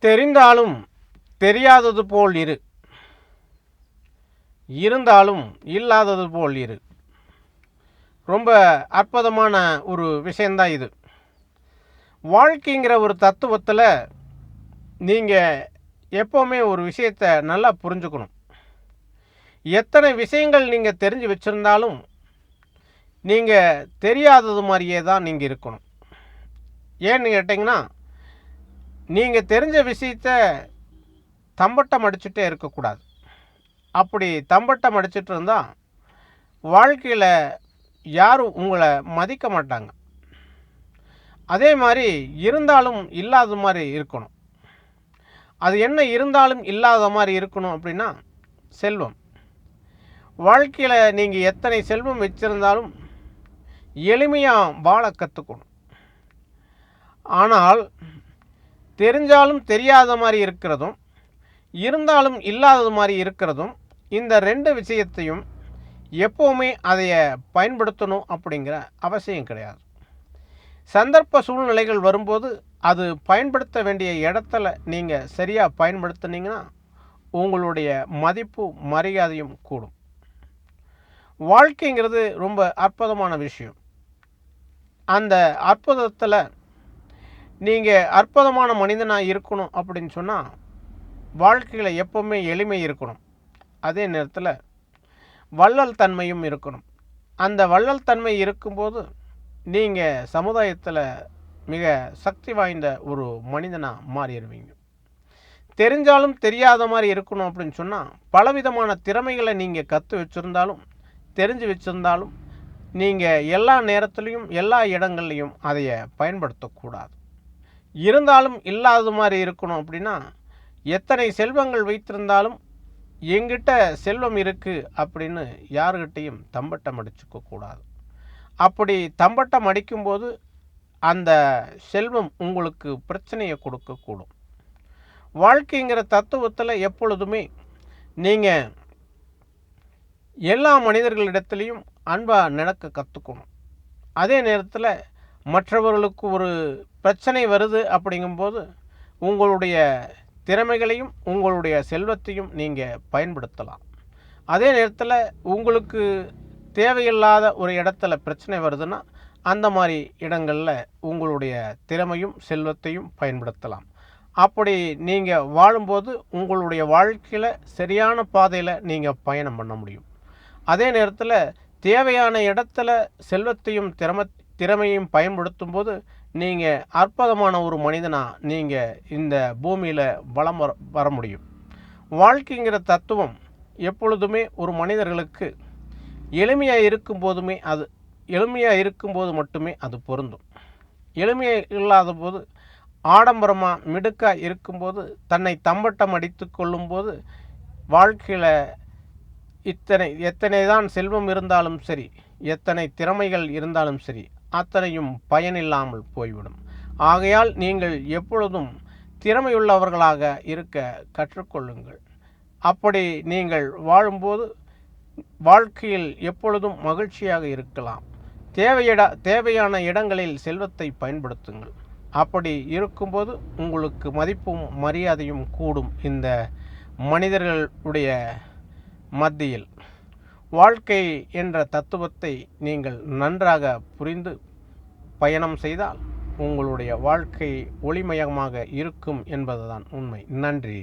தெரிந்தாலும் தெரியாதது போல் இரு, இருந்தாலும் இல்லாதது போல் இரு. ரொம்ப அற்புதமான ஒரு விஷயந்தான் இது. வாழ்க்கைங்கிற ஒரு தத்துவத்தில் நீங்கள் எப்போவுமே ஒரு விஷயத்தை நல்லா புரிஞ்சுக்கணும். எத்தனை விஷயங்கள் நீங்கள் தெரிஞ்சு வச்சுருந்தாலும் நீங்கள் தெரியாதது மாதிரியே தான் நீங்கள் இருக்கணும். ஏன்னு கேட்டிங்கன்னா, நீங்கள் தெரிஞ்ச விஷயத்த தம்பட்டம் அடிச்சுட்டே இருக்கக்கூடாது. அப்படி தம்பட்டம் அடிச்சிட்டு இருந்தால் வாழ்க்கையில் யாரும் உங்களை மதிக்க மாட்டாங்க. அதே மாதிரி இருந்தாலும் இல்லாத மாதிரி இருக்கணும். அது என்ன இருந்தாலும் இல்லாத மாதிரி இருக்கணும் அப்படின்னா, செல்வம். வாழ்க்கையில் நீங்கள் எத்தனை செல்வம் வச்சுருந்தாலும் எளிமையாக வாழ கற்றுக்கணும். ஆனால் தெரிஞ்சாலும் தெரியாத மாதிரி இருக்கிறதும் இருந்தாலும் இல்லாதது மாதிரி இருக்கிறதும், இந்த ரெண்டு விஷயத்தையும் எப்போவுமே அதைய பயன்படுத்தணும் அப்படிங்கிற அவசியம் கிடையாது. சந்தர்ப்ப சூழ்நிலைகள் வரும்போது அது பயன்படுத்த வேண்டிய இடத்துல நீங்கள் சரியாக பயன்படுத்தினீங்கன்னா உங்களுடைய மதிப்பு மரியாதையும் கூடும். வாழ்க்கைங்கிறது ரொம்ப அற்புதமான விஷயம். அந்த அற்புதத்தில் நீங்கள் அற்புதமான மனிதனாக இருக்கணும் அப்படின்னு சொன்னால் வாழ்க்கையில் எப்போவுமே எளிமை இருக்கணும். அதே நேரத்தில் வள்ளல் தன்மையும் இருக்கணும். அந்த வள்ளல் தன்மை இருக்கும்போது நீங்கள் சமுதாயத்தில் மிக சக்தி வாய்ந்த ஒரு மனிதனாக மாறிடுவீங்க. தெரிஞ்சாலும் தெரியாத மாதிரி இருக்கணும் அப்படின்னு சொன்னால் பலவிதமான திறமைகளை நீங்கள் கற்று வச்சுருந்தாலும் தெரிஞ்சு வச்சுருந்தாலும் நீங்கள் எல்லா நேரத்துலையும் எல்லா இடங்கள்லையும் அதைய பயன்படுத்தக்கூடாது. இருந்தாலும் இல்லாத மாதிரி இருக்கணும் அப்படின்னா, எத்தனை செல்வங்கள் வைத்திருந்தாலும் எங்கிட்ட செல்வம் இருக்குது அப்படின்னு யாருக்கிட்டையும் தம்பட்டம் அடிச்சுக்க கூடாது. அப்படி தம்பட்டம் அடிக்கும்போது அந்த செல்வம் உங்களுக்கு பிரச்சனையை கொடுக்கக்கூடும். வாழ்க்கைங்கிற தத்துவத்தில் எப்பொழுதுமே நீங்கள் எல்லா மனிதர்களிடத்துலையும் அன்பாக நடக்க கற்றுக்கணும். அதே நேரத்தில் மற்றவர்களுக்கு ஒரு பிரச்சனை வருது அப்படிங்கும்போது உங்களுடைய திறமைகளையும் உங்களுடைய செல்வத்தையும் நீங்கள் பயன்படுத்தலாம். அதே நேரத்தில் உங்களுக்கு தேவையில்லாத ஒரு இடத்துல பிரச்சனை வருதுன்னா அந்த மாதிரி இடங்களில் உங்களுடைய திறமையும் செல்வத்தையும் பயன்படுத்தலாம். அப்படி நீங்கள் வாழும்போது உங்களுடைய வாழ்க்கையில் சரியான பாதையில் நீங்கள் பயணம் பண்ண முடியும். அதே நேரத்தில் தேவையான இடத்துல செல்வத்தையும் திறமையும் பயன்படுத்தும் போது நீங்கள் அற்புதமான ஒரு மனிதனாக நீங்கள் இந்த பூமியில் வலம் வர முடியும். வாழ்க்கைங்கிற தத்துவம் எப்பொழுதுமே ஒரு மனிதர்களுக்கு எளிமையாக இருக்கும்போது மட்டுமே அது பொருந்தும். எளிமையாக இல்லாத போது ஆடம்பரமாக மிடுக்காக இருக்கும்போது தன்னை தம்பட்டம் அடித்து கொள்ளும்போது வாழ்க்கையில் எத்தனை தான் செல்வம் இருந்தாலும் சரி, எத்தனை திறமைகள் இருந்தாலும் சரி, அத்தனையும் பயனில்லாமல் போய்விடும். ஆகையால் நீங்கள் எப்பொழுதும் திறமையுள்ளவர்களாக இருக்க கற்றுக்கொள்ளுங்கள். அப்படி நீங்கள் வாழும்போது வாழ்க்கையில் எப்பொழுதும் மகிழ்ச்சியாக இருக்கலாம். தேவையான இடங்களில் செல்வத்தை பயன்படுத்துங்கள். அப்படி இருக்கும்போது உங்களுக்கு மதிப்பும் மரியாதையும் கூடும். இந்த மனிதர்களுடைய மத்தியில் வாழ்க்கை என்ற தத்துவத்தை நீங்கள் நன்றாக புரிந்து பயணம் செய்தால் உங்களுடைய வாழ்க்கை ஒளிமயமாக இருக்கும் என்பதுதான் உண்மை. நன்றி.